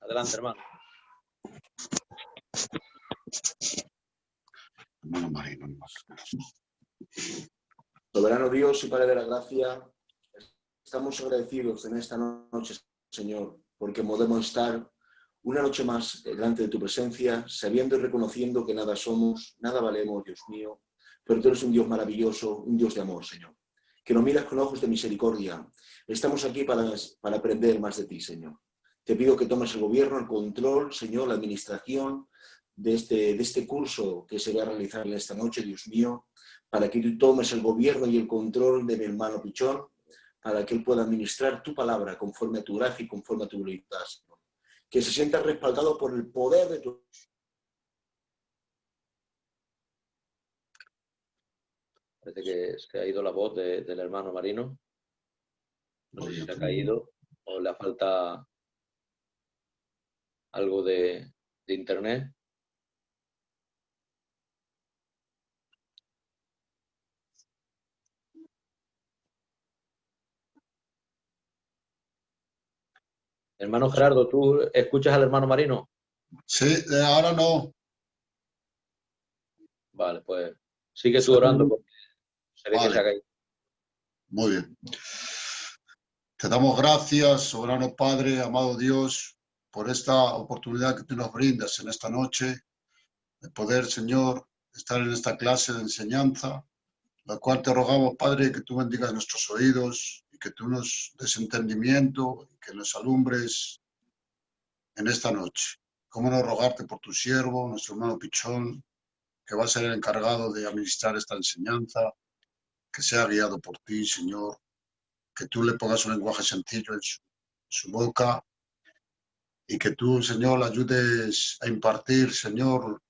Adelante, hermano. Hermano Marino. Soberano Dios y Padre de la Gracia, estamos agradecidos en esta noche, Señor, porque podemos estar una noche más delante de tu presencia, sabiendo y reconociendo que nada somos, nada valemos, Dios mío, pero tú eres un Dios maravilloso, un Dios de amor, Señor, que nos miras con ojos de misericordia. Estamos aquí para aprender más de ti, Señor. Te pido que tomes el gobierno, el control, Señor, la administración de este curso que se va a realizar en esta noche, Dios mío, para que tú tomes el gobierno y el control de mi hermano Pichón, para que él pueda administrar tu palabra conforme a tu gracia y conforme a tu voluntad, Señor. Que se sienta respaldado por el poder de tu... Parece que se ha ido la voz del hermano Marino. No sé si se ha caído o le falta algo de internet. Hermano Gerardo, ¿tú escuchas al hermano Marino? Sí, ahora no. Vale, pues sigue tú orando porque se ve que se ha caído. Muy bien. Te damos gracias, soberano Padre, amado Dios, por esta oportunidad que tú nos brindas en esta noche, de poder, Señor, estar en esta clase de enseñanza, la cual te rogamos, Padre, que tú bendigas nuestros oídos y que tú nos des entendimiento y que nos alumbres en esta noche. Cómo no rogarte por tu siervo, nuestro hermano Pichón, que va a ser el encargado de administrar esta enseñanza, que sea guiado por ti, Señor, que tú le pongas un lenguaje sencillo en su boca y que tú, Señor, le ayudes a impartir, Señor,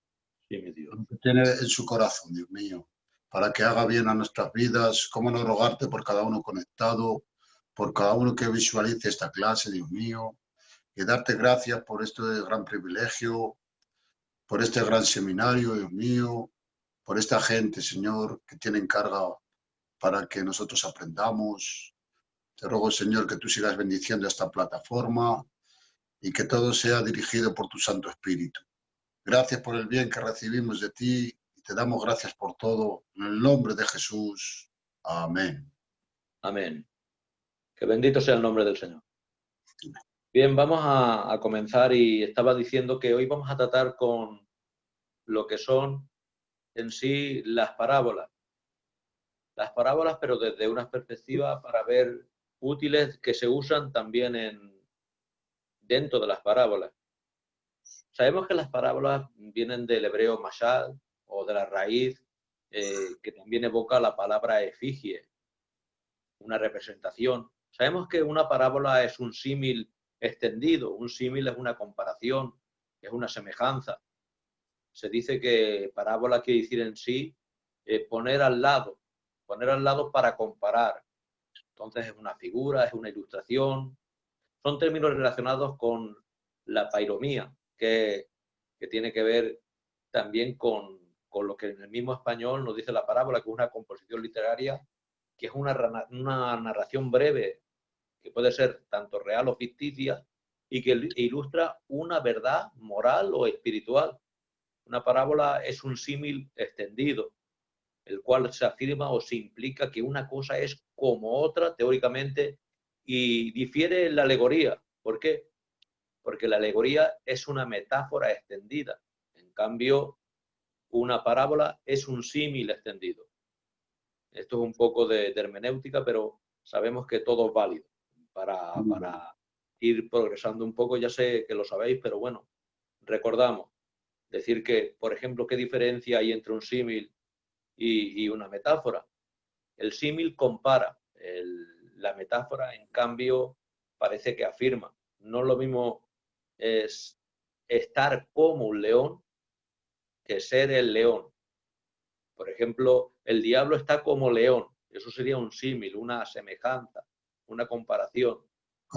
Sí, mi Dios. lo que tiene en su corazón, Dios mío, para que haga bien a nuestras vidas. Cómo no rogarte por cada uno conectado, por cada uno que visualice esta clase, Dios mío, y darte gracias por este gran privilegio, por este gran seminario, Dios mío, por esta gente, Señor, que tiene encarga para que nosotros aprendamos. Te ruego, Señor, que tú sigas bendiciendo esta plataforma y que todo sea dirigido por tu Santo Espíritu. Gracias por el bien que recibimos de ti y te damos gracias por todo. En el nombre de Jesús. Amén. Amén. Que bendito sea el nombre del Señor. Bien, vamos a comenzar y estaba diciendo que hoy vamos a tratar con lo que son en sí las parábolas. Las parábolas, pero desde una perspectiva para ver útiles que se usan también dentro de las parábolas. Sabemos que las parábolas vienen del hebreo mashal o de la raíz que también evoca la palabra efigie, una representación. Sabemos que una parábola es un símil extendido, un símil es una comparación, es una semejanza. Se dice que parábola quiere decir en sí poner al lado para comparar. Entonces es una figura, es una ilustración. Son términos relacionados con la pairomía, que tiene que ver también con lo que en el mismo español nos dice la parábola, que es una composición literaria, que es una narración breve, que puede ser tanto real o ficticia, y que ilustra una verdad moral o espiritual. Una parábola es un símil extendido, el cual se afirma o se implica que una cosa es como otra teóricamente y difiere en la alegoría. ¿Por qué? Porque la alegoría es una metáfora extendida. En cambio, una parábola es un símil extendido. Esto es un poco de hermenéutica, pero sabemos que todo es válido para ir progresando un poco. Ya sé que lo sabéis, pero bueno, recordamos. Decir que, por ejemplo, ¿qué diferencia hay entre un símil y una metáfora? El símil compara, la metáfora, en cambio, parece que afirma. No lo mismo es estar como un león que ser el león. Por ejemplo, el diablo está como león. Eso sería un símil, una semejanza, una comparación.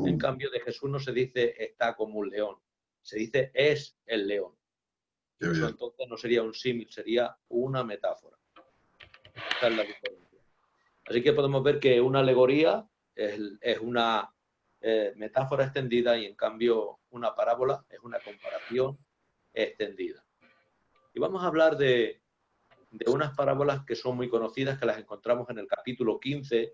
En cambio, de Jesús no se dice está como un león, se dice es el león. Eso entonces no sería un símil, sería una metáfora. Esa es la diferencia. Así que podemos ver que una alegoría es una metáfora extendida y en cambio una parábola es una comparación extendida. Y vamos a hablar de unas parábolas que son muy conocidas, que las encontramos en el capítulo 15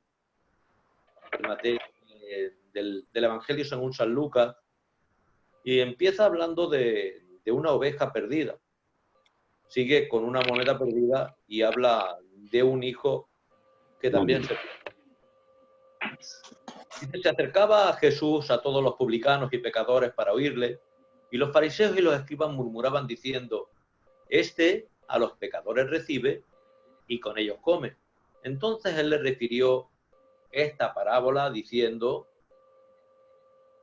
del Evangelio según San Lucas, y empieza hablando de una oveja perdida. Sigue con una moneda perdida y habla de un hijo que también se pierde. Se acercaba a Jesús a todos los publicanos y pecadores para oírle, y los fariseos y los escribas murmuraban diciendo: este a los pecadores recibe y con ellos come. Entonces él les refirió esta parábola diciendo: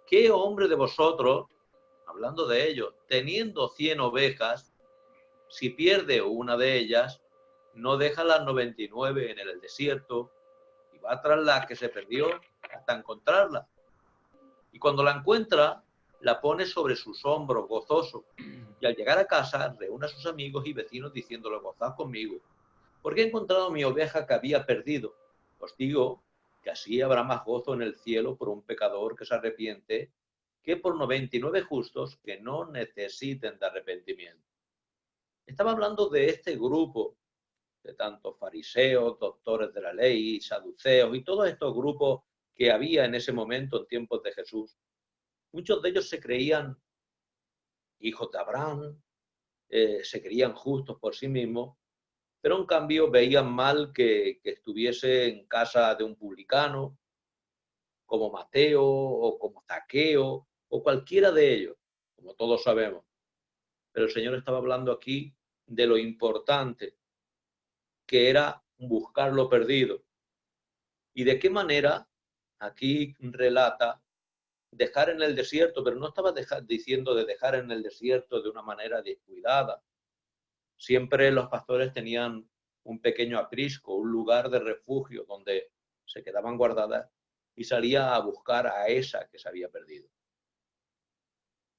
¿qué hombre de vosotros, hablando de ellos, teniendo 100 ovejas, si pierde una de ellas, no deja las 99 en el desierto y va tras la que se perdió hasta encontrarla? Y cuando la encuentra, la pone sobre sus hombros gozoso, y al llegar a casa reúne a sus amigos y vecinos diciéndole: gozad conmigo, porque he encontrado mi oveja que había perdido. Os digo que así habrá más gozo en el cielo por un pecador que se arrepiente que por 99 justos que no necesiten de arrepentimiento. Estaba hablando de este grupo de tantos fariseos, doctores de la ley, saduceos y todos estos grupos que había en ese momento en tiempos de Jesús. Muchos de ellos se creían hijos de Abraham, se creían justos por sí mismos, pero en cambio veían mal que estuviese en casa de un publicano, como Mateo o como Zaqueo o cualquiera de ellos, como todos sabemos. Pero el Señor estaba hablando aquí de lo importante que era buscar lo perdido. Y de qué manera aquí relata dejar en el desierto, pero no estaba diciendo de dejar en el desierto de una manera descuidada. Siempre los pastores tenían un pequeño aprisco, un lugar de refugio donde se quedaban guardadas y salía a buscar a esa que se había perdido.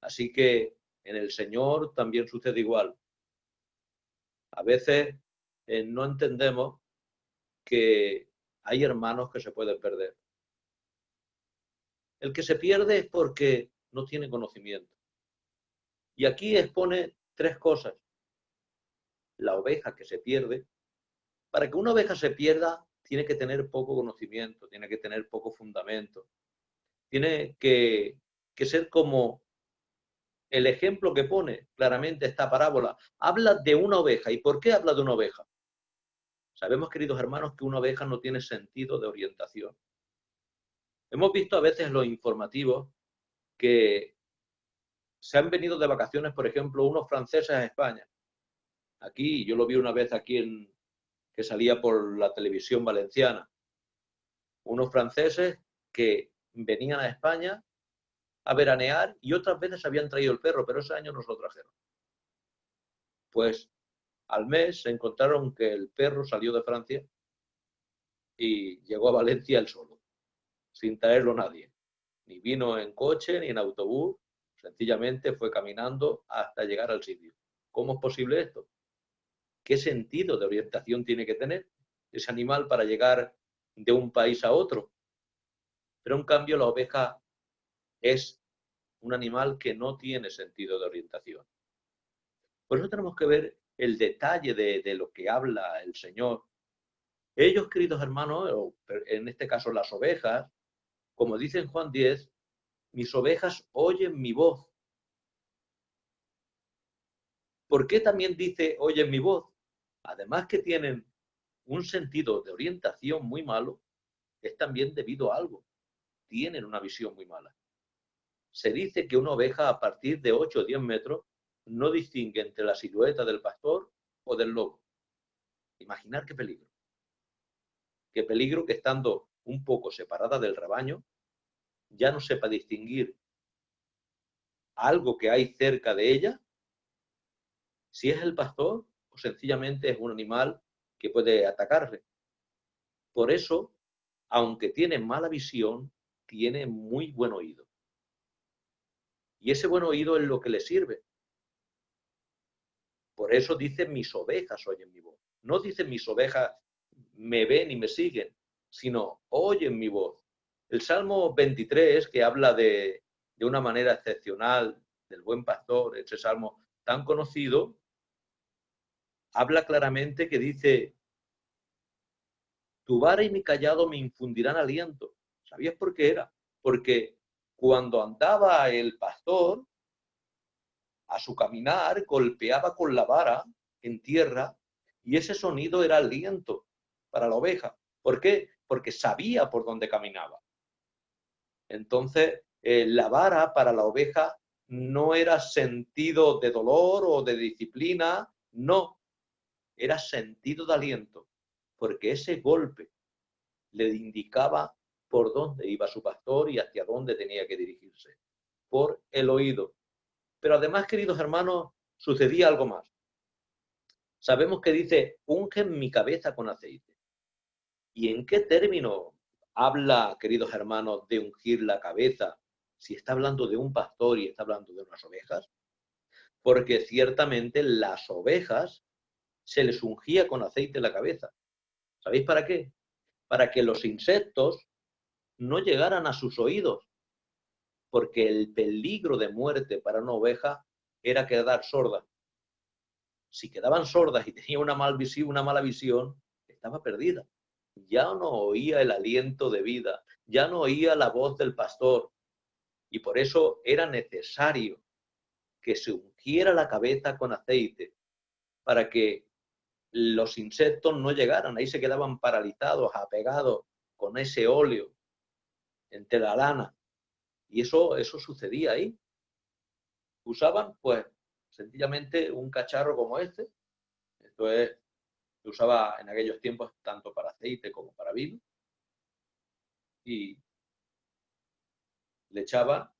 Así que en el Señor también sucede igual. A veces no entendemos que hay hermanos que se pueden perder. El que se pierde es porque no tiene conocimiento. Y aquí expone 3 cosas. La oveja que se pierde. Para que una oveja se pierda, tiene que tener poco conocimiento, tiene que tener poco fundamento. Tiene que ser como el ejemplo que pone claramente esta parábola. Habla de una oveja. ¿Y por qué habla de una oveja? Sabemos, queridos hermanos, que una oveja no tiene sentido de orientación. Hemos visto a veces los informativos que se han venido de vacaciones, por ejemplo, unos franceses a España. Aquí, yo lo vi una vez aquí que salía por la televisión valenciana. Unos franceses que venían a España a veranear y otras veces habían traído el perro, pero ese año no se lo trajeron. Pues al mes se encontraron que el perro salió de Francia y llegó a Valencia él solo, sin traerlo nadie. Ni vino en coche ni en autobús, sencillamente fue caminando hasta llegar al sitio. ¿Cómo es posible esto? ¿Qué sentido de orientación tiene que tener ese animal para llegar de un país a otro? Pero en cambio la oveja es un animal que no tiene sentido de orientación. Por eso tenemos que ver el detalle de lo que habla el Señor. Ellos, queridos hermanos, o en este caso las ovejas, como dice en Juan 10, mis ovejas oyen mi voz. ¿Por qué también dice oyen mi voz? Además que tienen un sentido de orientación muy malo, es también debido a algo. Tienen una visión muy mala. Se dice que una oveja a partir de 8 o 10 metros no distingue entre la silueta del pastor o del lobo. Imaginar qué peligro. Qué peligro que estando un poco separada del rebaño, ya no sepa distinguir algo que hay cerca de ella, si es el pastor o sencillamente es un animal que puede atacarle. Por eso, aunque tiene mala visión, tiene muy buen oído. Y ese buen oído es lo que le sirve. Por eso dice mis ovejas oyen mi voz. No dice mis ovejas me ven y me siguen, sino oyen mi voz. El Salmo 23, que habla de una manera excepcional del buen pastor, ese salmo tan conocido, habla claramente que dice: tu vara y mi cayado me infundirán aliento. ¿Sabías por qué era? Porque cuando andaba el pastor, a su caminar, golpeaba con la vara en tierra y ese sonido era aliento para la oveja. ¿Por qué? Porque sabía por dónde caminaba. Entonces, la vara para la oveja no era sentido de dolor o de disciplina, no, era sentido de aliento, porque ese golpe le indicaba por dónde iba su pastor y hacia dónde tenía que dirigirse, por el oído. Pero además, queridos hermanos, sucedía algo más. Sabemos que dice: unge mi cabeza con aceite. ¿Y en qué término habla, queridos hermanos, de ungir la cabeza, si está hablando de un pastor y está hablando de unas ovejas? Porque ciertamente las ovejas se les ungía con aceite en la cabeza. ¿Sabéis para qué? Para que los insectos no llegaran a sus oídos, porque el peligro de muerte para una oveja era quedar sorda. Si quedaban sordas y tenía una mala visión, estaba perdida. Ya no oía el aliento de vida, ya no oía la voz del pastor. Y por eso era necesario que se ungiera la cabeza con aceite para que los insectos no llegaran. Ahí se quedaban paralizados, apegados con ese óleo entre la lana. Y eso sucedía ahí. Usaban, pues, sencillamente un cacharro como este. Esto es, se usaba en aquellos tiempos tanto para aceite como para vino. Y le echaban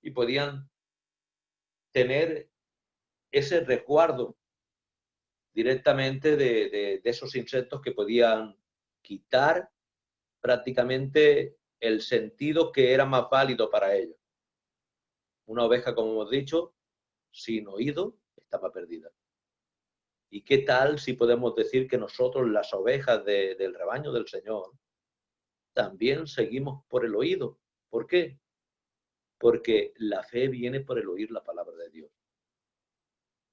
y podían tener ese resguardo directamente de esos insectos que podían quitar prácticamente el sentido que era más válido para ellos. Una oveja, como hemos dicho, sin oído, estaba perdida. ¿Y qué tal si podemos decir que nosotros, las ovejas del rebaño del Señor, también seguimos por el oído? ¿Por qué? Porque la fe viene por el oír la palabra de Dios.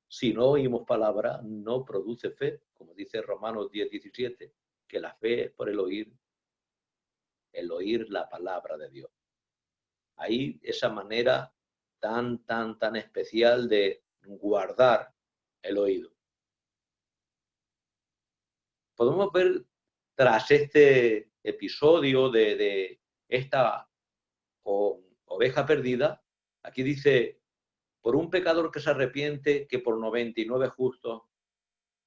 Si no oímos palabra, no produce fe, como dice Romanos 10:17, que la fe es por el oír la palabra de Dios. Hay esa manera tan especial de guardar el oído. Podemos ver tras este episodio de esta oveja perdida, aquí dice: por un pecador que se arrepiente, que por 99 justos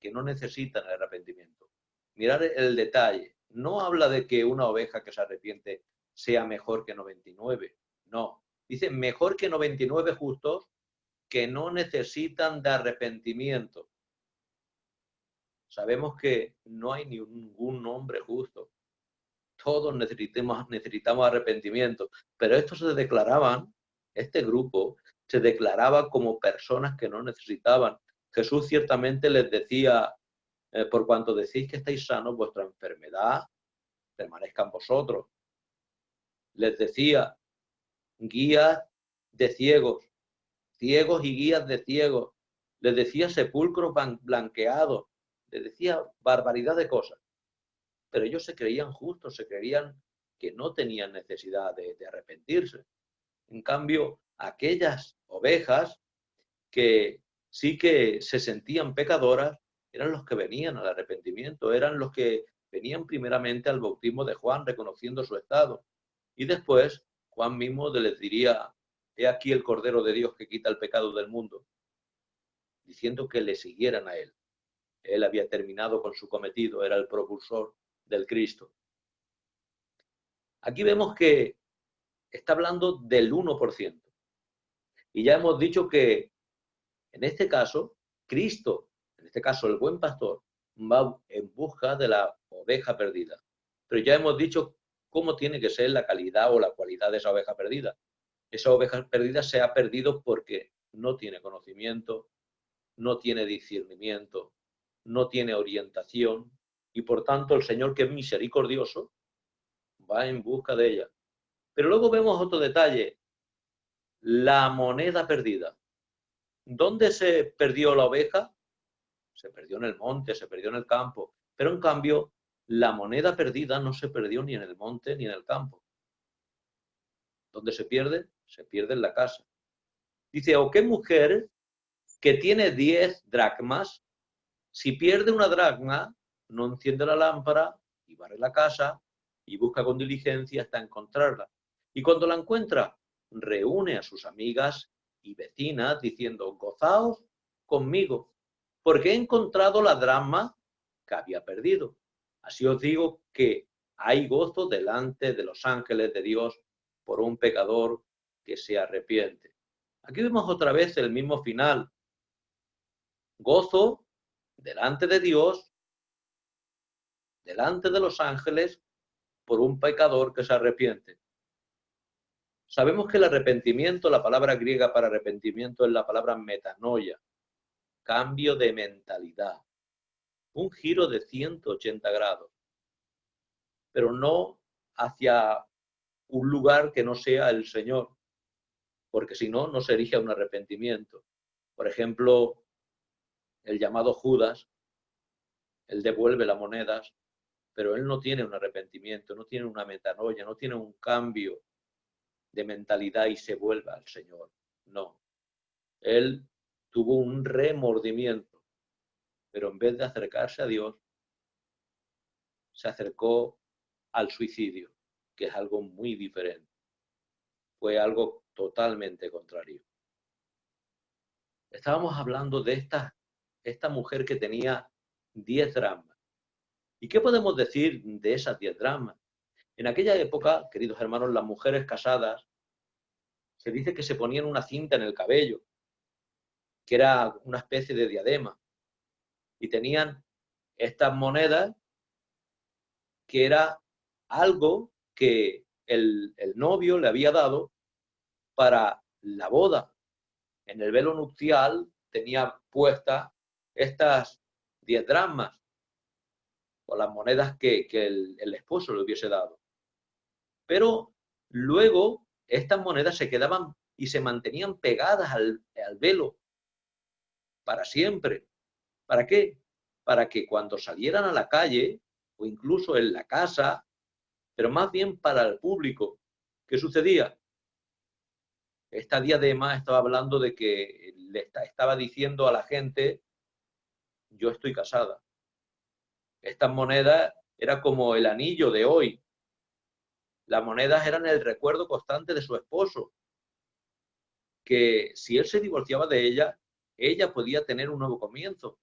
que no necesitan el arrepentimiento. Mirad el detalle. No habla de que una oveja que se arrepiente sea mejor que 99. No. Dice mejor que 99 justos que no necesitan de arrepentimiento. Sabemos que no hay ningún hombre justo. Todos necesitamos arrepentimiento. Pero estos se declaraban, este grupo se declaraba como personas que no necesitaban. Jesús ciertamente les decía: por cuanto decís que estáis sanos, vuestra enfermedad permanezca en vosotros. Les decía: guías de ciegos, ciegos y guías de ciegos. Les decía sepulcros blanqueados. Les decía barbaridad de cosas. Pero ellos se creían justos, se creían que no tenían necesidad de arrepentirse. En cambio, aquellas ovejas que sí que se sentían pecadoras, eran los que venían al arrepentimiento, eran los que venían primeramente al bautismo de Juan, reconociendo su estado. Y después Juan mismo les diría: he aquí el Cordero de Dios que quita el pecado del mundo, diciendo que le siguieran a él. Él había terminado con su cometido, era el propulsor del Cristo. Aquí vemos que está hablando del 1%. Y ya hemos dicho que en este caso, Cristo, en este caso el buen pastor, va en busca de la oveja perdida. Pero ya hemos dicho cómo tiene que ser la calidad o la cualidad de esa oveja perdida. Esa oveja perdida se ha perdido porque no tiene conocimiento, no tiene discernimiento, no tiene orientación, y por tanto el Señor, que es misericordioso, va en busca de ella. Pero luego vemos otro detalle, la moneda perdida. ¿Dónde se perdió la oveja? Se perdió en el monte, se perdió en el campo. Pero en cambio, la moneda perdida no se perdió ni en el monte ni en el campo. ¿Dónde se pierde? Se pierde en la casa. Dice, ¿o qué mujer que tiene 10 dracmas, si pierde una dracma, no enciende la lámpara y barre la casa y busca con diligencia hasta encontrarla? Y cuando la encuentra, reúne a sus amigas y vecinas diciendo, gozaos conmigo, porque he encontrado la dracma que había perdido. Así os digo que hay gozo delante de los ángeles de Dios por un pecador que se arrepiente. Aquí vemos otra vez el mismo final. Gozo delante de Dios, delante de los ángeles, por un pecador que se arrepiente. Sabemos que el arrepentimiento, la palabra griega para arrepentimiento es la palabra metanoia, cambio de mentalidad, un giro de 180 grados, pero no hacia un lugar que no sea el Señor, porque si no, no sería un arrepentimiento. Por ejemplo, el llamado Judas, él devuelve las monedas, pero él no tiene un arrepentimiento, no tiene una metanoia, no tiene un cambio de mentalidad y se vuelve al Señor. No. Él tuvo un remordimiento, pero en vez de acercarse a Dios, se acercó al suicidio, que es algo muy diferente. Fue algo totalmente contrario. Estábamos hablando de esta mujer que tenía 10 dracmas. ¿Y qué podemos decir de esas 10 dracmas? En aquella época, queridos hermanos, las mujeres casadas, se dice que se ponían una cinta en el cabello, que era una especie de diadema, y tenían estas monedas, que era algo que el novio le había dado para la boda. En el velo nupcial tenía puestas estas 10 dracmas, o las monedas que el esposo le hubiese dado. Pero luego estas monedas se quedaban y se mantenían pegadas al velo para siempre. ¿Para qué? Para que cuando salieran a la calle, o incluso en la casa, pero más bien para el público, ¿qué sucedía? Esta diadema estaba hablando de que le estaba diciendo a la gente, yo estoy casada. Estas monedas era como el anillo de hoy. Las monedas eran el recuerdo constante de su esposo, que si él se divorciaba de ella podía tener un nuevo comienzo.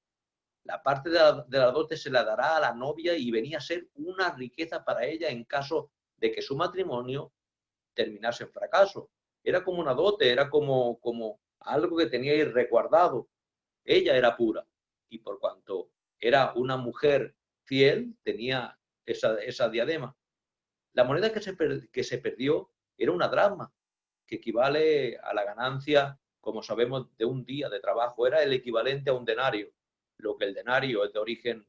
La parte de la dote se la dará a la novia y venía a ser una riqueza para ella en caso de que su matrimonio terminase en fracaso. Era como una dote, era como algo que tenía ahí resguardado. Ella era pura y por cuanto era una mujer fiel, tenía esa diadema. La moneda que se perdió era una dracma, que equivale a la ganancia, como sabemos, de un día de trabajo. Era el equivalente a un denario, lo que el denario es de origen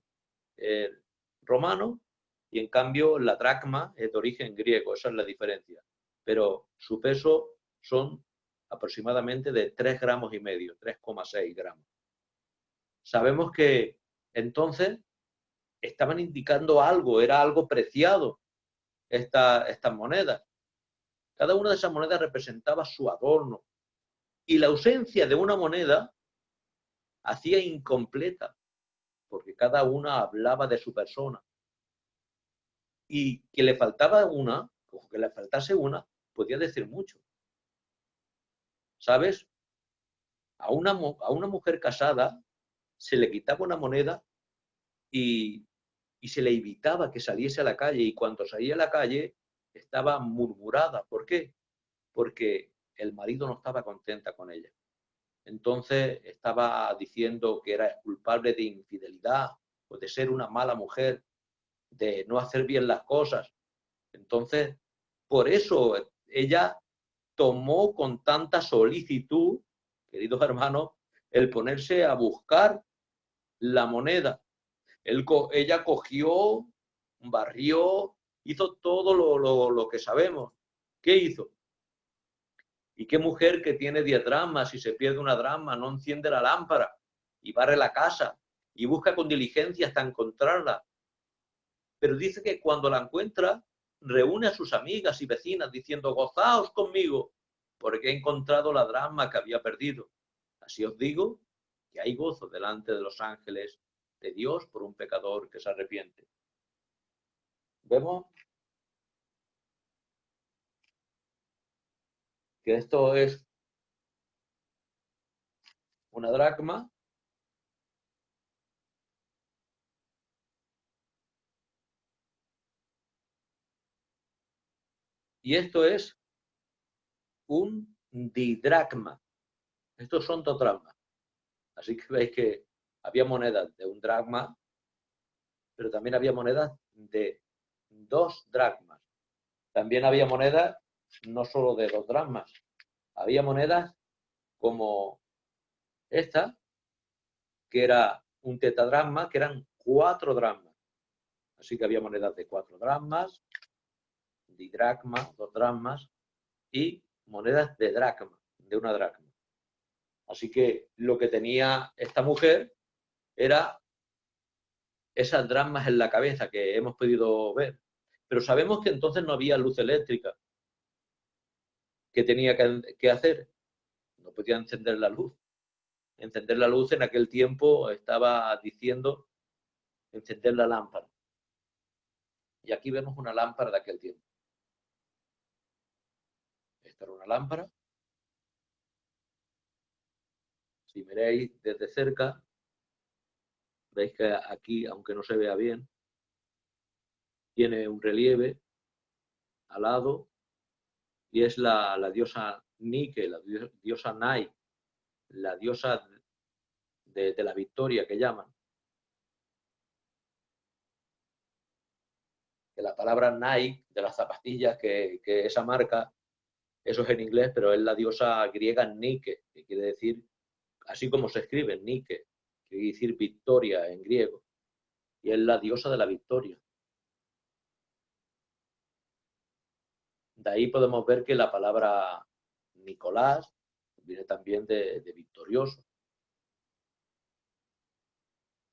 romano y en cambio la dracma es de origen griego. Esa es la diferencia. Pero su peso son aproximadamente de 3,5 gramos, 3,6 gramos. Sabemos que entonces estaban indicando algo, era algo preciado estas monedas. Cada una de esas monedas representaba su adorno y la ausencia de una moneda hacía incompleta, porque cada una hablaba de su persona. Y que le faltaba una, o que le faltase una, podía decir mucho. ¿Sabes? A una mujer casada se le quitaba una moneda y se le evitaba que saliese a la calle, y cuando salía a la calle estaba murmurada. ¿Por qué? Porque el marido no estaba contenta con ella. Entonces estaba diciendo que era culpable de infidelidad o de ser una mala mujer, de no hacer bien las cosas. Entonces, por eso ella tomó con tanta solicitud, queridos hermanos, el ponerse a buscar la moneda. Ella cogió, barrió hizo todo lo que sabemos. ¿Qué hizo? ¿Y qué mujer que tiene 10 dracmas y se pierde una dracma no enciende la lámpara y barre la casa y busca con diligencia hasta encontrarla? Pero dice que cuando la encuentra, reúne a sus amigas y vecinas diciendo: gozaos conmigo, porque he encontrado la dracma que había perdido. Así os digo que hay gozo delante de los ángeles de Dios por un pecador que se arrepiente. Vemos que esto es una dracma y esto es un didracma. Estos son 2 dracmas. Así que veis que había monedas de 1 dracma, pero también había monedas de 2 dracmas. También había monedas no solo de 2 dracmas, había monedas como esta, que era un tetadracma, que eran 4 dracmas. Así que había monedas de 4 dracmas, didracma, 2 dracmas y monedas de dracma, de 1 dracma. Así que lo que tenía esta mujer era esas dracmas en la cabeza que hemos podido ver. Pero sabemos que entonces no había luz eléctrica. ¿Qué tenía que hacer? No podía encender la luz. Encender la luz en aquel tiempo estaba diciendo encender la lámpara. Y aquí vemos una lámpara de aquel tiempo. Esta era una lámpara. Si miráis desde cerca, veis que aquí, aunque no se vea bien, tiene un relieve al lado y es la diosa Nike, la diosa Nai, la diosa de la victoria que llaman. Que la palabra Nike, de las zapatillas, que esa marca, eso es en inglés, pero es la diosa griega Nike, que quiere decir, así como se escribe, Nike, que quiere decir victoria en griego. Y es la diosa de la victoria. De ahí podemos ver que la palabra Nicolás viene también de victorioso.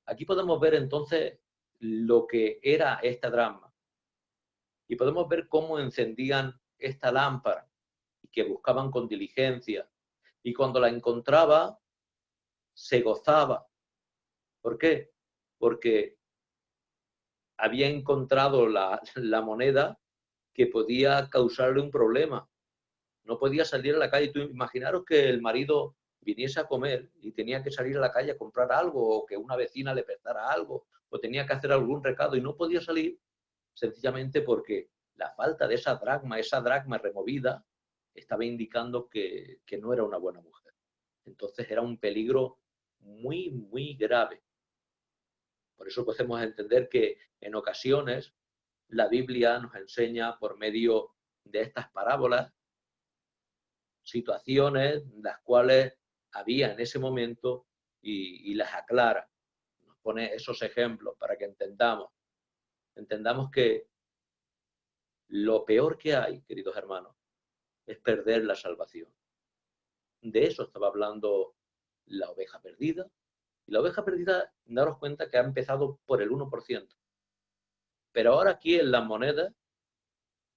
Aquí podemos ver entonces lo que era esta dracma. Y podemos ver cómo encendían esta lámpara y que buscaban con diligencia. Y cuando la encontraba, se gozaba. ¿Por qué? Porque había encontrado la moneda que podía causarle un problema. No podía salir a la calle. Tú imaginaros que el marido viniese a comer y tenía que salir a la calle a comprar algo, o que una vecina le prestara algo, o tenía que hacer algún recado y no podía salir, sencillamente porque la falta de esa dracma removida, estaba indicando que no era una buena mujer. Entonces era un peligro muy, muy grave. Por eso podemos entender que en ocasiones la Biblia nos enseña por medio de estas parábolas situaciones las cuales había en ese momento y las aclara. Nos pone esos ejemplos para que entendamos que lo peor que hay, queridos hermanos, es perder la salvación. De eso estaba hablando la oveja perdida. Y la oveja perdida, daros cuenta que ha empezado por el 1%. Pero ahora aquí en las monedas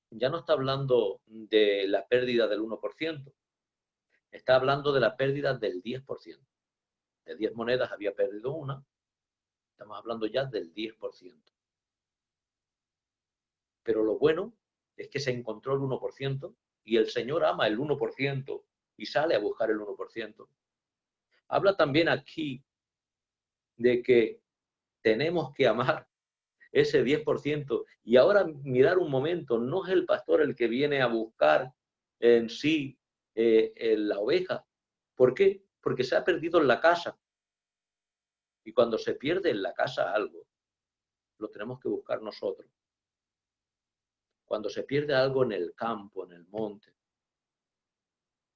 ya no está hablando de la pérdida del 1%. Está hablando de la pérdida del 10%. De 10 monedas había perdido una. Estamos hablando ya del 10%. Pero lo bueno es que se encontró el 1% y el Señor ama el 1% y sale a buscar el 1%. Habla también aquí de que tenemos que amar ese 10%. Y ahora mirar un momento, no es el pastor el que viene a buscar en sí la oveja. ¿Por qué? Porque se ha perdido en la casa. Y cuando se pierde en la casa algo, lo tenemos que buscar nosotros. Cuando se pierde algo en el campo, en el monte,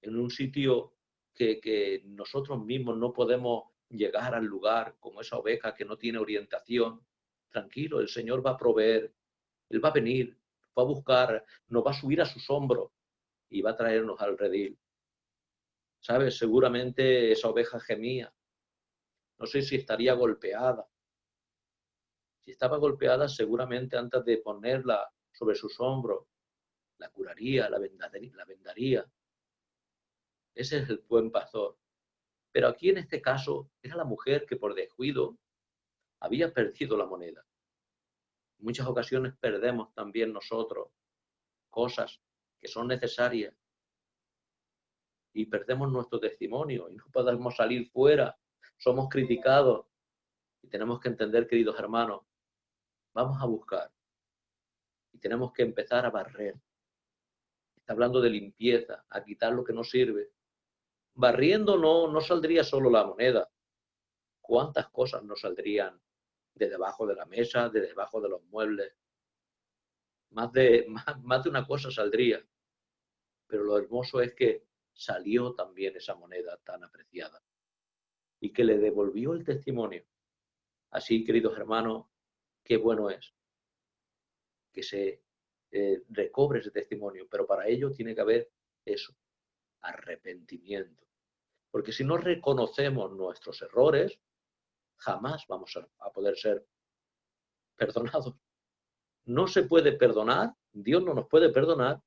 en un sitio que nosotros mismos no podemos llegar al lugar, como esa oveja que no tiene orientación, tranquilo, el Señor va a proveer, Él va a venir, va a buscar, nos va a subir a sus hombros y va a traernos al redil. ¿Sabes? Seguramente esa oveja gemía. No sé si estaría golpeada. Si estaba golpeada, seguramente antes de ponerla sobre sus hombros, la curaría, la vendaría. Ese es el buen pastor. Pero aquí en este caso era la mujer que por descuido había perdido la moneda. En muchas ocasiones perdemos también nosotros cosas que son necesarias y perdemos nuestro testimonio y no podemos salir fuera. Somos criticados y tenemos que entender, queridos hermanos, vamos a buscar y tenemos que empezar a barrer. Está hablando de limpieza, a quitar lo que no sirve. Barriendo no saldría solo la moneda. ¿Cuántas cosas no saldrían de debajo de la mesa, de debajo de los muebles? Más de una cosa saldría. Pero lo hermoso es que salió también esa moneda tan apreciada y que le devolvió el testimonio. Así, queridos hermanos, qué bueno es que se recobre ese testimonio, pero para ello tiene que haber eso, arrepentimiento. Porque si no reconocemos nuestros errores, jamás vamos a poder ser perdonados. No se puede perdonar, Dios no nos puede perdonar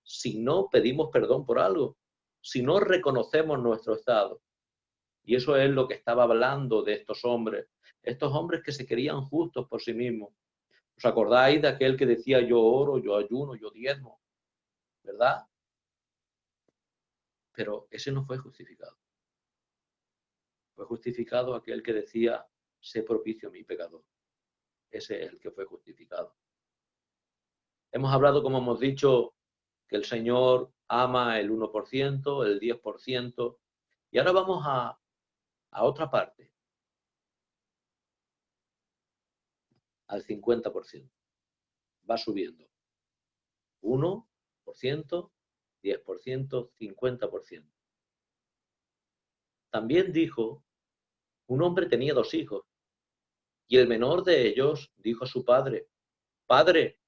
si no pedimos perdón por algo, si no reconocemos nuestro estado. Y eso es lo que estaba hablando de estos hombres que se querían justos por sí mismos. ¿Os acordáis de aquel que decía yo oro, yo ayuno, yo diezmo? ¿Verdad? Pero ese no fue justificado. Fue justificado aquel que decía, sé propicio a mi pecador. Ese es el que fue justificado. Hemos hablado, como hemos dicho, que el Señor ama el 1%, el 10%, y ahora vamos a otra parte, al 50%. Va subiendo. 1%, 10%, 50%. También dijo, un hombre tenía 2 hijos, y el menor de ellos dijo a su padre, Padre,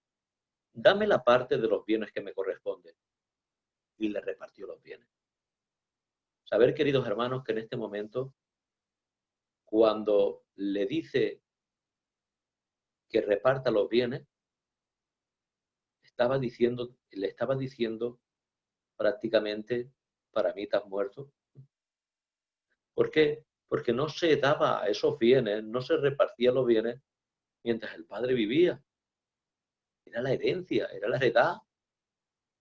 dame la parte de los bienes que me corresponden. Y le repartió los bienes. Saber, queridos hermanos, que en este momento, cuando le dice que reparta los bienes, le estaba diciendo prácticamente, para mí estás muerto. ¿Por qué? Porque no se daba esos bienes, no se repartía los bienes mientras el padre vivía. Era la herencia, era la heredad.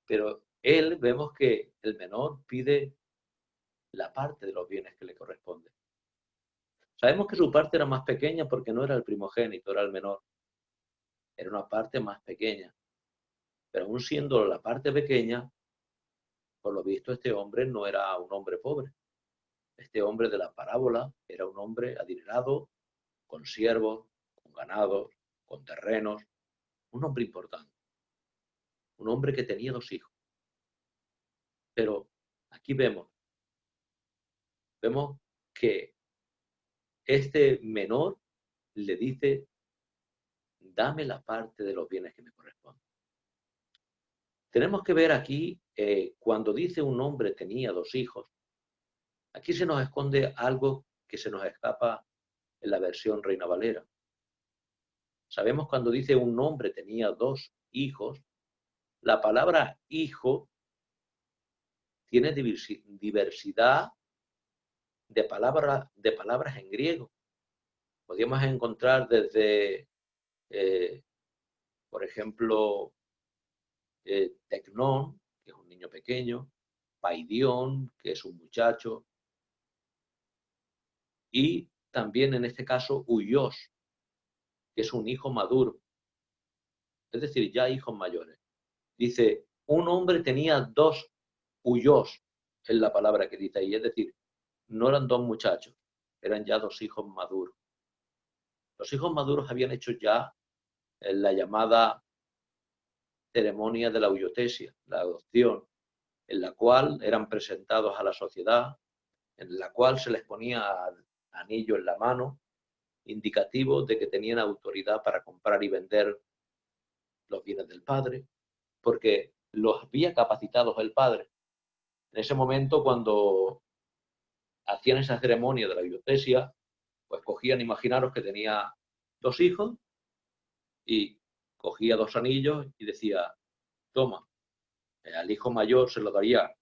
Pero él, vemos que el menor pide la parte de los bienes que le corresponde. Sabemos que su parte era más pequeña porque no era el primogénito, era el menor. Era una parte más pequeña. Pero aún siendo la parte pequeña, por lo visto este hombre no era un hombre pobre. Este hombre de la parábola era un hombre adinerado, con siervos, con ganados, con terrenos, un hombre importante. Un hombre que tenía 2 hijos. Pero aquí vemos que este menor le dice, dame la parte de los bienes que me corresponden. Tenemos que ver aquí, cuando dice un hombre tenía 2 hijos, aquí se nos esconde algo que se nos escapa en la versión Reina Valera. Sabemos cuando dice un hombre tenía 2 hijos, la palabra hijo tiene diversidad de palabras en griego. Podríamos encontrar desde, por ejemplo, tecnón, que es un niño pequeño, paidión, que es un muchacho, y también en este caso huios, que es un hijo maduro, es decir, ya hijos mayores. Dice, un hombre tenía 2 huios, es la palabra que dice ahí, es decir, no eran 2 muchachos, eran ya 2 hijos maduros. Los hijos maduros habían hecho ya la llamada ceremonia de la huiotesia, la adopción, en la cual eran presentados a la sociedad, en la cual se les ponía anillo en la mano, indicativo de que tenían autoridad para comprar y vender los bienes del padre, porque los había capacitados el padre. En ese momento, cuando hacían esa ceremonia de la biotesia, pues cogían, imaginaros que tenía 2 hijos y cogía 2 anillos y decía, toma, al hijo mayor se lo daría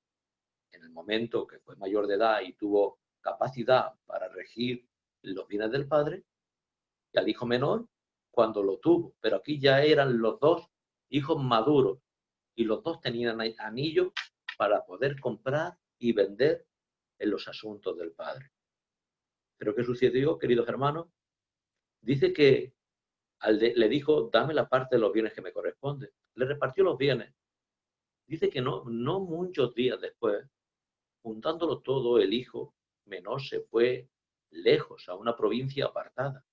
en el momento que fue mayor de edad y tuvo capacidad para regir los bienes del padre, y al hijo menor cuando lo tuvo. Pero aquí ya eran los 2 hijos maduros y los 2 tenían anillos para poder comprar y vender en los asuntos del padre. ¿Pero qué sucedió, queridos hermanos? Dice que le dijo, dame la parte de los bienes que me corresponde. Le repartió los bienes. Dice que no muchos días después, juntándolo todo, el hijo menor se fue lejos, a una provincia apartada.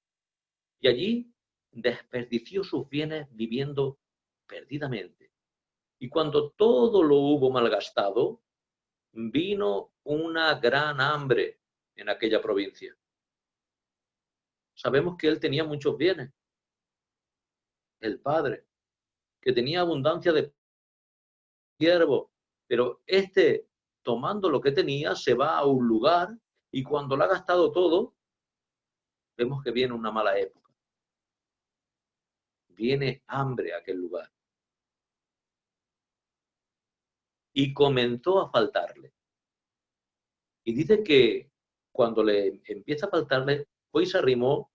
Y allí desperdició sus bienes viviendo perdidamente. Y cuando todo lo hubo malgastado, vino una gran hambre en aquella provincia. Sabemos que él tenía muchos bienes, el padre, que tenía abundancia de siervos, pero tomando lo que tenía, se va a un lugar y cuando lo ha gastado todo, vemos que viene una mala época. Viene hambre a aquel lugar. Y comenzó a faltarle. Y dice que cuando le empieza a faltarle, hoy se arrimó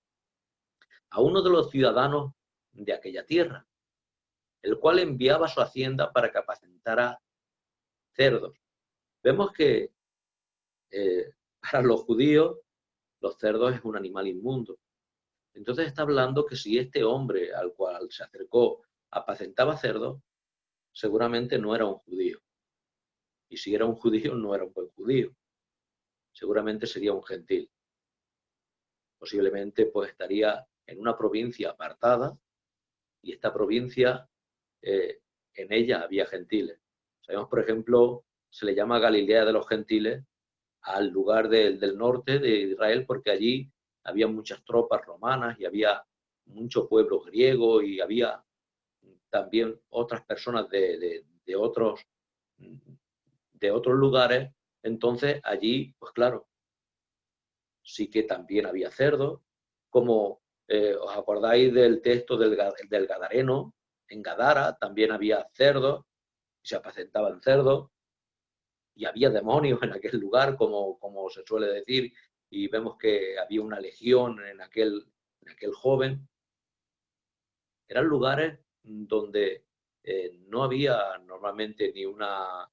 a uno de los ciudadanos de aquella tierra, el cual enviaba a su hacienda para que apacentara cerdos. Vemos que para los judíos los cerdos es un animal inmundo. Entonces está hablando que si este hombre al cual se acercó apacentaba cerdos, seguramente no era un judío. Y si era un judío, no era un buen judío. Seguramente sería un gentil. Posiblemente pues estaría en una provincia apartada y esta provincia, en ella había gentiles. Sabemos, por ejemplo, se le llama Galilea de los gentiles al lugar del norte de Israel porque allí había muchas tropas romanas y había mucho pueblo griego y había también otras personas de otros lugares. Entonces allí, pues claro, sí que también había cerdos, como os acordáis del texto del Gadareno, en Gadara también había cerdos, se apacentaban cerdos, y había demonios en aquel lugar, como se suele decir, y vemos que había una legión en aquel joven. Eran lugares donde no había normalmente ni una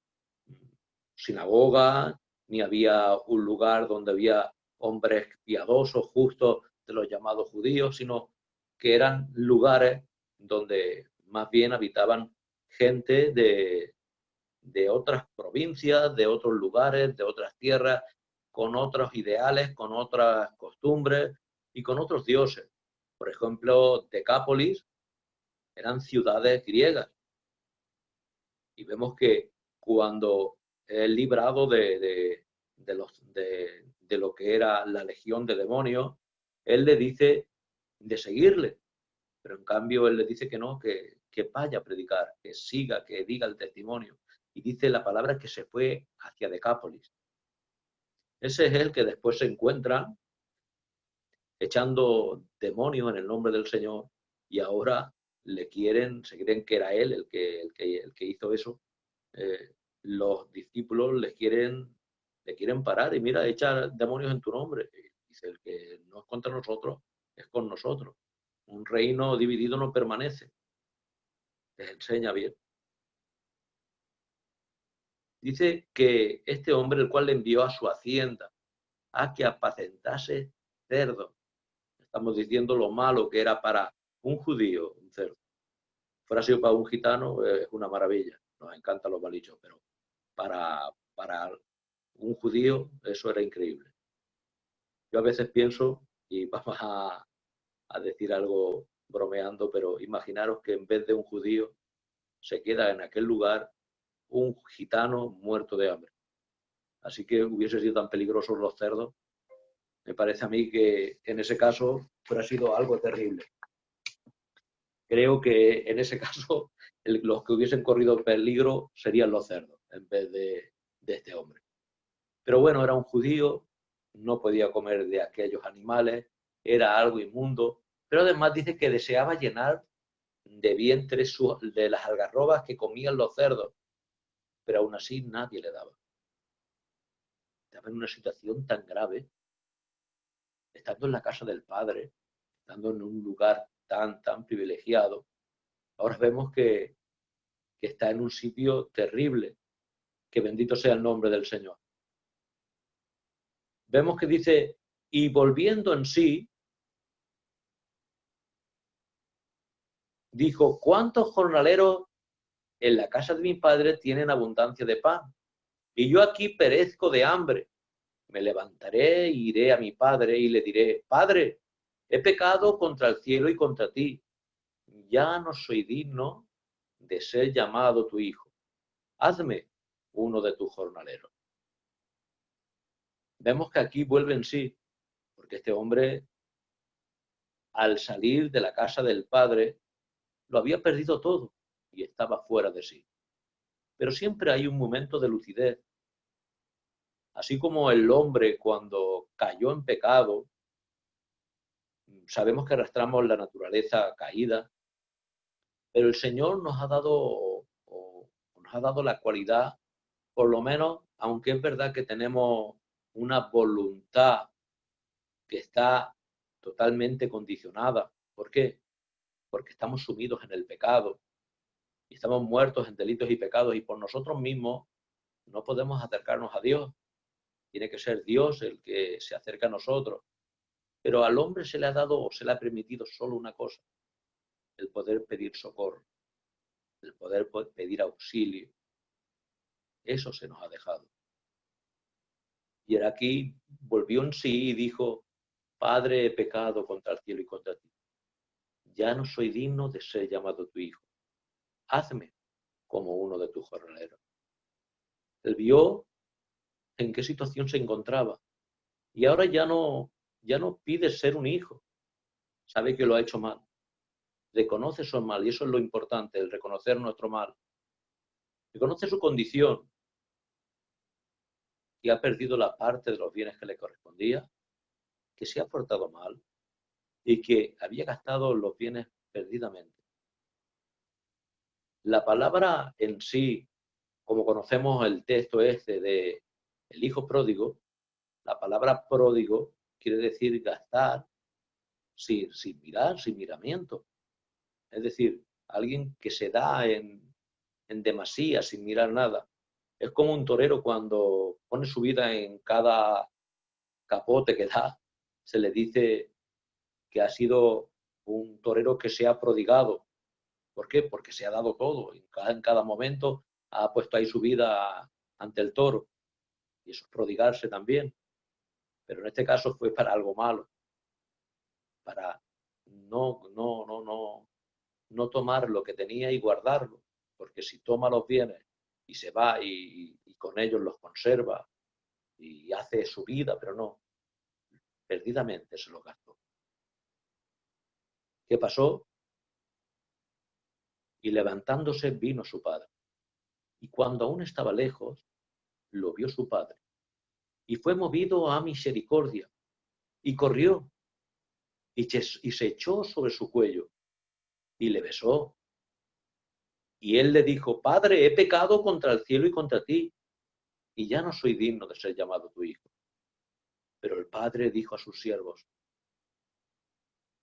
sinagoga, ni había un lugar donde había hombres piadosos, justos, de los llamados judíos, sino que eran lugares donde más bien habitaban gente de otras provincias, de otros lugares, de otras tierras, con otros ideales, con otras costumbres y con otros dioses. Por ejemplo, Decápolis eran ciudades griegas. Y vemos que cuando es librado de lo que era la legión de demonios, él le dice de seguirle. Pero en cambio él le dice que no, que vaya a predicar, que siga, que diga el testimonio. Y dice la palabra que se fue hacia Decápolis. Ese es el que después se encuentra echando demonios en el nombre del Señor y ahora se creen que era él el que hizo eso. Los discípulos le quieren parar y mira, echar demonios en tu nombre. Y dice, el que no es contra nosotros, es con nosotros. Un reino dividido no permanece. Les enseña bien. Dice que este hombre, el cual le envió a su hacienda a que apacentase cerdos. Estamos diciendo lo malo que era para un judío un cerdo. Fuera sido para un gitano, es una maravilla. Nos encantan los balichos, pero para un judío eso era increíble. Yo a veces pienso, y vamos a decir algo bromeando, pero imaginaros que en vez de un judío se queda en aquel lugar un gitano muerto de hambre. Así que hubiese sido tan peligrosos los cerdos. Me parece a mí que en ese caso hubiera sido algo terrible. Creo que en ese caso los que hubiesen corrido peligro serían los cerdos en vez de este hombre. Pero bueno, era un judío, no podía comer de aquellos animales, era algo inmundo, pero además dice que deseaba llenar de vientres de las algarrobas que comían los cerdos, pero aún así nadie le daba. Estaba en una situación tan grave, estando en la casa del Padre, estando en un lugar tan privilegiado. Ahora vemos que está en un sitio terrible, que bendito sea el nombre del Señor. Vemos que dice, y volviendo en sí, dijo, ¿cuántos jornaleros en la casa de mi padre tienen abundancia de pan? Y yo aquí perezco de hambre. Me levantaré, iré a mi padre y le diré, Padre, he pecado contra el cielo y contra ti. Ya no soy digno de ser llamado tu hijo. Hazme uno de tus jornaleros. Vemos que aquí vuelve en sí, porque este hombre, al salir de la casa del padre, lo había perdido todo y estaba fuera de sí. Pero siempre hay un momento de lucidez. Así como el hombre cuando cayó en pecado, sabemos que arrastramos la naturaleza caída, pero el Señor nos ha dado la cualidad, por lo menos, aunque es verdad que tenemos una voluntad que está totalmente condicionada. ¿Por qué? Porque estamos sumidos en el pecado y estamos muertos en delitos y pecados y por nosotros mismos no podemos acercarnos a Dios. Tiene que ser Dios el que se acerca a nosotros. Pero al hombre se le ha dado o se le ha permitido solo una cosa, el poder pedir socorro, el poder pedir auxilio. Eso se nos ha dejado. Y él aquí volvió en sí y dijo, Padre, he pecado contra el cielo y contra ti. Ya no soy digno de ser llamado tu hijo. Hazme como uno de tus jornaleros. Él vio en qué situación se encontraba y ahora ya no pide ser un hijo. Sabe que lo ha hecho mal. Reconoce su mal y eso es lo importante, el reconocer nuestro mal. Reconoce su condición, que ha perdido la parte de los bienes que le correspondía, que se ha portado mal y que había gastado los bienes perdidamente. La palabra en sí, como conocemos el texto este de el hijo pródigo, la palabra pródigo quiere decir gastar sin mirar, sin miramiento. Es decir, alguien que se da en demasía, sin mirar nada. Es como un torero cuando pone su vida en cada capote que da, se le dice que ha sido un torero que se ha prodigado. ¿Por qué? Porque se ha dado todo. En cada momento ha puesto ahí su vida ante el toro. Y eso es prodigarse también. Pero en este caso fue para algo malo. Para no tomar lo que tenía y guardarlo. Porque si toma los bienes y se va y con ellos los conserva y hace su vida, pero no, perdidamente se los gastó. ¿Qué pasó? Y levantándose vino su padre. Y cuando aún estaba lejos, lo vio su padre. Y fue movido a misericordia. Y corrió. Y se echó sobre su cuello. Y le besó. Y él le dijo, Padre, he pecado contra el cielo y contra ti. Y ya no soy digno de ser llamado tu hijo. Pero el padre dijo a sus siervos,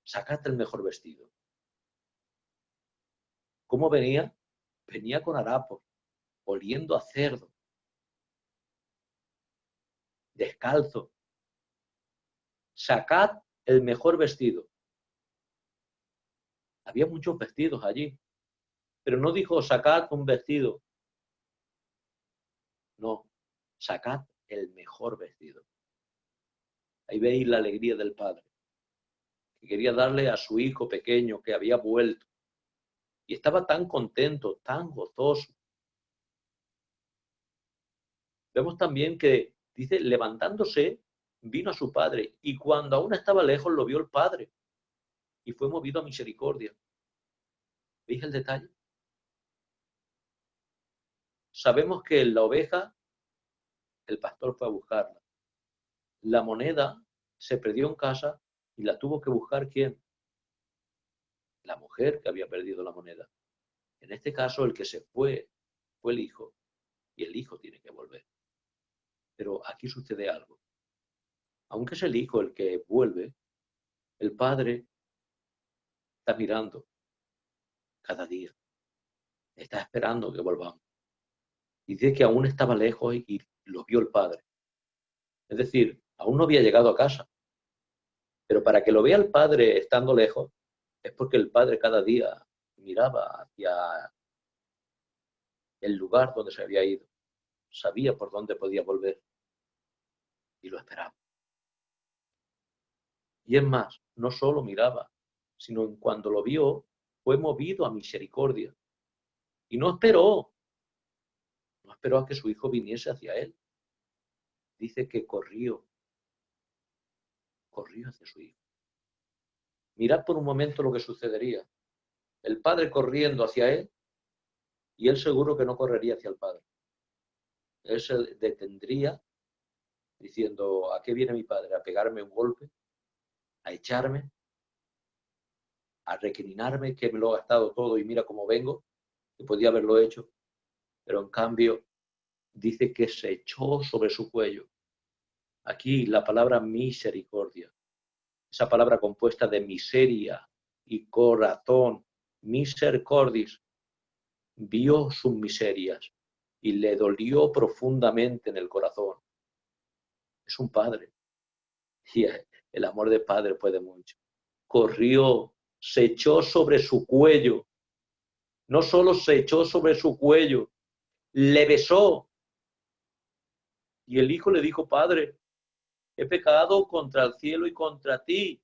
sacad el mejor vestido. ¿Cómo venía? Venía con harapos, oliendo a cerdo, descalzo. Sacad el mejor vestido. Había muchos vestidos allí, pero no dijo sacad un vestido. No, sacad el mejor vestido. Ahí veis la alegría del padre, que quería darle a su hijo pequeño que había vuelto. Y estaba tan contento, tan gozoso. Vemos también que dice, levantándose, vino a su padre, y cuando aún estaba lejos lo vio el padre, y fue movido a misericordia. ¿Veis el detalle? Sabemos que la oveja, el pastor fue a buscarla. La moneda se perdió en casa y la tuvo que buscar ¿quién? La mujer que había perdido la moneda. En este caso, el que se fue el hijo, y el hijo tiene que volver. Pero aquí sucede algo. Aunque es el hijo el que vuelve, el padre está mirando cada día. Está esperando que volvamos. Y dice que aún estaba lejos y lo vio el padre. Es decir, aún no había llegado a casa. Pero para que lo vea el padre estando lejos, es porque el padre cada día miraba hacia el lugar donde se había ido. Sabía por dónde podía volver. Y lo esperaba. Y es más, no solo miraba, sino en cuando lo vio, fue movido a misericordia. Y no esperó a que su hijo viniese hacia él. Dice que corrió hacia su hijo. Mirad por un momento lo que sucedería. El padre corriendo hacia él, y él seguro que no correría hacia el padre. Él se detendría diciendo, ¿a qué viene mi padre? ¿A pegarme un golpe? ¿A echarme? ¿A recriminarme que me lo ha gastado todo y mira cómo vengo? Que podía haberlo hecho. Pero en cambio, dice que se echó sobre su cuello. Aquí la palabra misericordia, esa palabra compuesta de miseria y corazón, misericordis, vio sus miserias y le dolió profundamente en el corazón. Es un padre y el amor de padre puede mucho. Corrió, se echó sobre su cuello. No solo se echó sobre su cuello, le besó. Y el hijo le dijo, padre, he pecado contra el cielo y contra ti.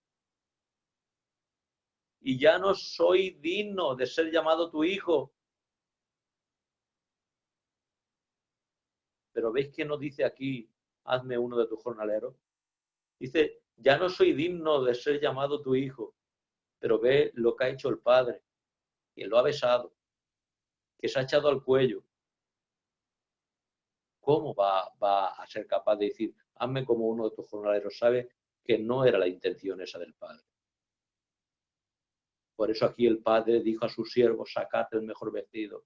Y ya no soy digno de ser llamado tu hijo. Pero ¿veis que no dice aquí, hazme uno de tus jornaleros? Dice, ya no soy digno de ser llamado tu hijo. Pero ve lo que ha hecho el padre, que lo ha besado, que se ha echado al cuello. ¿Cómo va a ser capaz de decir, hazme como uno de tus jornaleros? Sabe que no era la intención esa del padre. Por eso aquí el padre dijo a sus siervos, sacad el mejor vestido,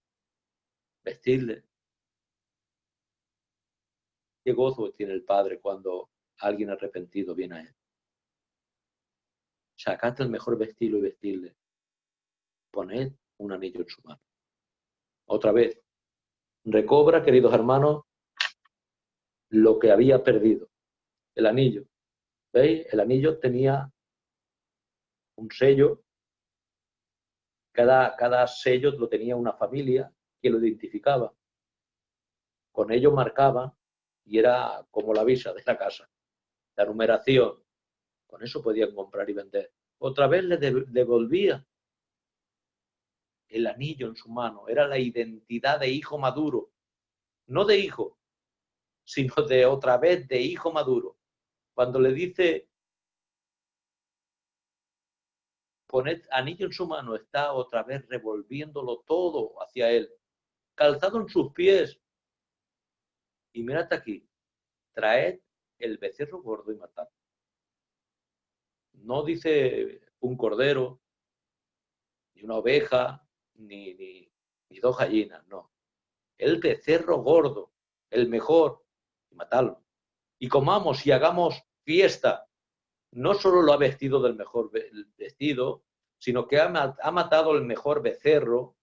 vestidle. Qué gozo tiene el padre cuando alguien arrepentido viene a él. Sacad el mejor vestido y vestidle. Poned un anillo en su mano. Otra vez, recobra, queridos hermanos, lo que había perdido. El anillo. ¿Veis? El anillo tenía un sello. Cada sello lo tenía una familia que lo identificaba. Con ello marcaba y era como la visa de la casa. La numeración. Con eso podían comprar y vender. Otra vez le devolvía el anillo en su mano. Era la identidad de hijo maduro. No de hijo, sino de otra vez de hijo maduro. Cuando le dice, poned anillo en su mano, está otra vez revolviéndolo todo hacia él. Calzado en sus pies. Y mirad aquí, traed el becerro gordo y matadlo. No dice un cordero, ni una oveja, ni dos gallinas, no. El becerro gordo, el mejor, y matadlo. Y comamos y hagamos fiesta. No solo lo ha vestido del mejor vestido, sino que ha matado el mejor becerro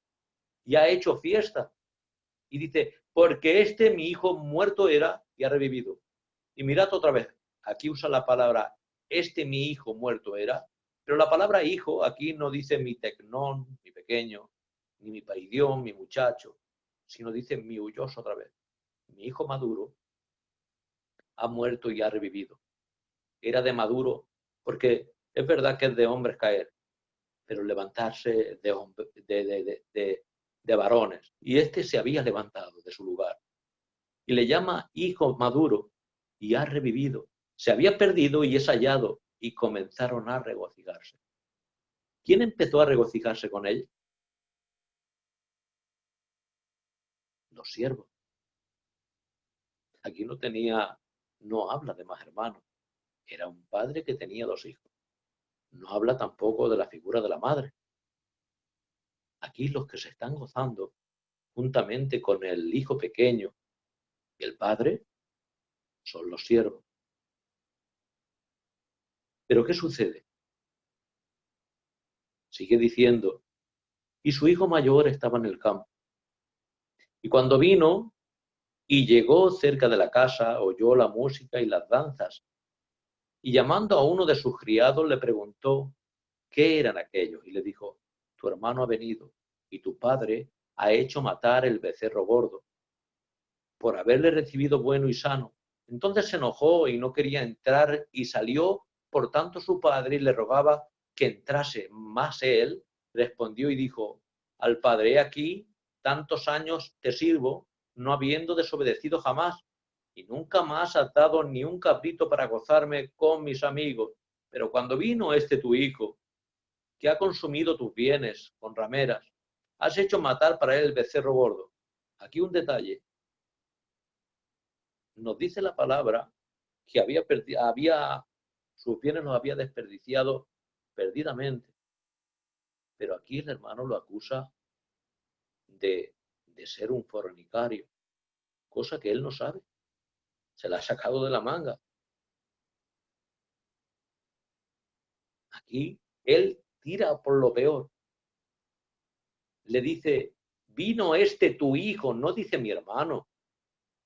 y ha hecho fiesta. Y dice, porque este mi hijo muerto era y ha revivido. Y mirad otra vez, aquí usa la palabra, este mi hijo muerto era, pero la palabra hijo aquí no dice mi tecnón, mi pequeño, ni mi paidión, mi muchacho, sino dice mi huyos otra vez. Mi hijo maduro ha muerto y ha revivido. Era de maduro, porque es verdad que es de hombres caer, pero levantarse de varones. Y este se había levantado de su lugar. Y le llama hijo maduro y ha revivido. Se había perdido y es hallado. Y comenzaron a regocijarse. ¿Quién empezó a regocijarse con él? los siervos. Aquí no habla de más hermanos. Era un padre que tenía 2 hijos. No habla tampoco de la figura de la madre. Aquí los que se están gozando, juntamente con el hijo pequeño y el padre, son los siervos. ¿Pero qué sucede? Sigue diciendo, y su hijo mayor estaba en el campo. Y cuando vino y llegó cerca de la casa, oyó la música y las danzas. Y llamando a uno de sus criados, le preguntó qué eran aquellos. Y le dijo, tu hermano ha venido y tu padre ha hecho matar el becerro gordo por haberle recibido bueno y sano. Entonces se enojó y no quería entrar y salió. Por tanto su padre le rogaba que entrase. Mas él respondió y dijo al padre, he aquí, tantos años te sirvo, no habiendo desobedecido jamás, y nunca más has dado ni un cabrito para gozarme con mis amigos. Pero cuando vino este tu hijo, que ha consumido tus bienes con rameras, has hecho matar para él el becerro gordo. Aquí un detalle. Nos dice la palabra que sus bienes los había desperdiciado perdidamente. Pero aquí el hermano lo acusa de ser un fornicario, cosa que él no sabe. Se la ha sacado de la manga. Aquí él tira por lo peor. Le dice, vino este tu hijo, no dice mi hermano.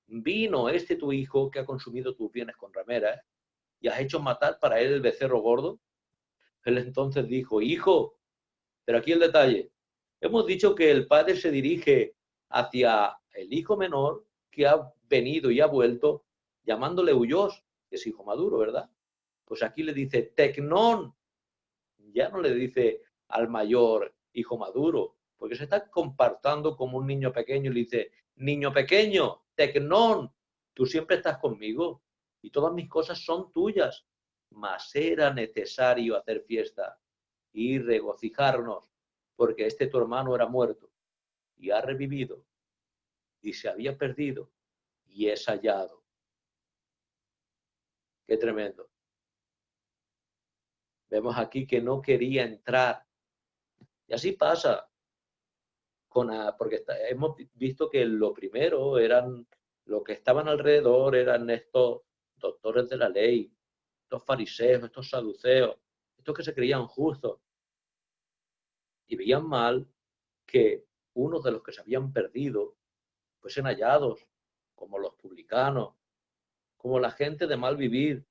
Vino este tu hijo que ha consumido tus bienes con rameras y has hecho matar para él el becerro gordo. Él entonces dijo, hijo, pero aquí el detalle. Hemos dicho que el padre se dirige hacia el hijo menor que ha venido y ha vuelto llamándole huyós, que es hijo maduro, ¿verdad? Pues aquí le dice tecnón. Ya no le dice al mayor hijo maduro, porque se está comportando como un niño pequeño y le dice, niño pequeño, tecnón, tú siempre estás conmigo y todas mis cosas son tuyas, mas era necesario hacer fiesta y regocijarnos, porque este tu hermano era muerto y ha revivido y se había perdido y es hallado. Qué tremendo. Vemos aquí que no quería entrar. Y así pasa. Porque hemos visto que lo primero eran, lo que estaban alrededor eran estos doctores de la ley, estos fariseos, estos saduceos, estos que se creían justos y veían mal que unos de los que se habían perdido fuesen hallados, como los publicanos, como la gente de mal vivir,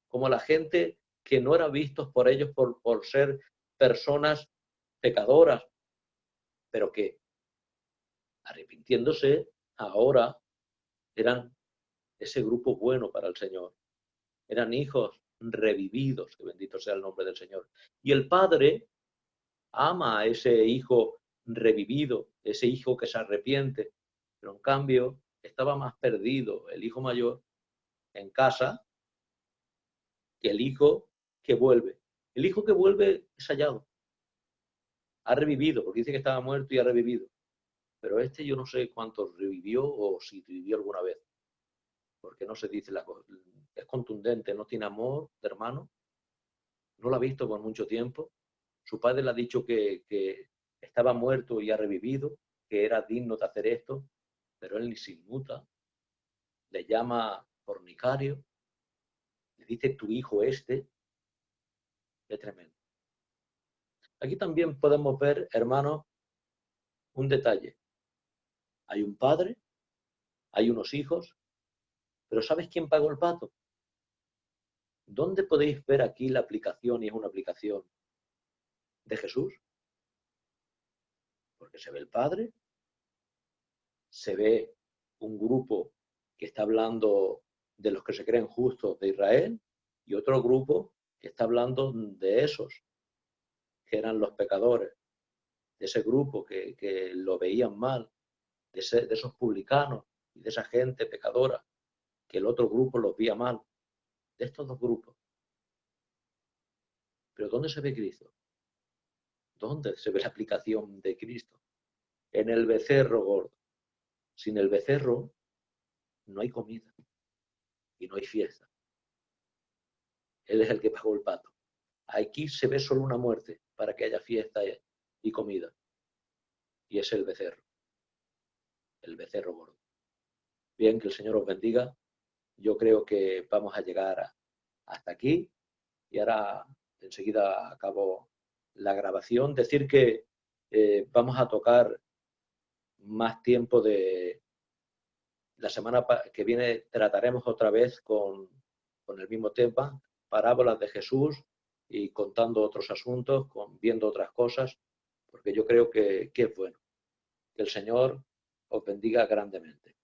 como la gente que no era vistos por ellos por ser personas pecadoras, pero que arrepintiéndose ahora eran ese grupo bueno para el Señor. Eran hijos revividos, que bendito sea el nombre del Señor. Y el Padre ama a ese hijo revivido, ese hijo que se arrepiente, pero en cambio estaba más perdido el hijo mayor en casa que el hijo que vuelve. El hijo que vuelve es hallado, ha revivido, porque dice que estaba muerto y ha revivido. Pero este yo no sé cuánto revivió o si vivió alguna vez, porque no se dice la cosa. Es contundente, no tiene amor de hermano, no lo ha visto por mucho tiempo. Su padre le ha dicho que estaba muerto y ha revivido, que era digno de hacer esto, pero él ni se inmuta, le llama fornicario, le dice tu hijo este, es tremendo. Aquí también podemos ver, hermanos, un detalle. Hay un padre, hay unos hijos, pero ¿sabes quién pagó el pato? ¿Dónde podéis ver aquí la aplicación? Y es una aplicación de Jesús. Porque se ve el Padre, se ve un grupo que está hablando de los que se creen justos de Israel y otro grupo que está hablando de esos que eran los pecadores, de ese grupo que lo veían mal, de esos publicanos y de esa gente pecadora, que el otro grupo los veía mal, de estos dos grupos. Pero ¿dónde se ve Cristo? ¿Dónde se ve la aplicación de Cristo? En el becerro gordo. sin el becerro no hay comida y no hay fiesta. Él es el que pagó el pato. Aquí se ve solo una muerte para que haya fiesta y comida. Y es el becerro gordo. Bien, que el Señor os bendiga. Yo creo que vamos a llegar hasta aquí y ahora enseguida acabo la grabación. Decir que vamos a tocar más tiempo de la semana que viene. Trataremos otra vez con el mismo tema, parábolas de Jesús y contando otros asuntos, viendo otras cosas, porque yo creo que es bueno. Que el Señor os bendiga grandemente.